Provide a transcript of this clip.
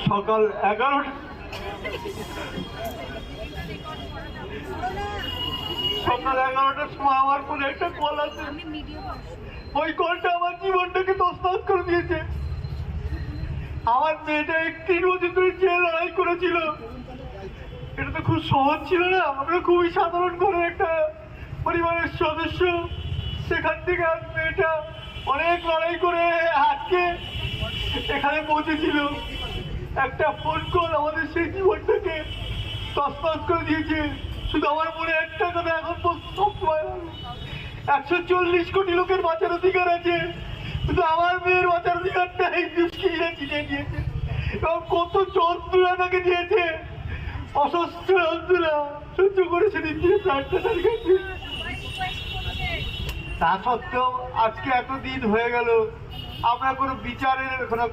সকাল 11টা সময় আমার ফোনে একটা কল আছে। ওই কলটা আমার জীবনটাকে তছনছ করে দিয়েছে। আমার মেয়েটা 31 বছর ধরে যে লড়াই করেছিল, এটা তো খুব সহজ ছিল না। আমরা খুবই সাধারণ ঘরের একটা পরিবারের সদস্য। সেখান থেকে আজ মেয়েটা অনেক লড়াই করে আজকে এখানে পৌঁছেছিল। একটা ফোন কল আমাদের সেই জীবনটাকে তছনছ করে দিয়েছে। শুধু আমার মনে একটা কথা এখন 140 কোটি লোকের বাঁচার অধিকার আছে, কিন্তু আমার মেয়ের বাঁচার অধিকারটা এই দুষ্কৃতীরা চিনে দিয়েছে। এবং কত যন্ত্রণা তাকে দিয়েছে, অসুস্থ যন্ত্রণা সহ্য করেছে নিজের প্রাণটা তার কাছে। তা সত্ত্বেও আজকে এতদিন হয়ে গেল আমরা কোনো বিচারের কোনো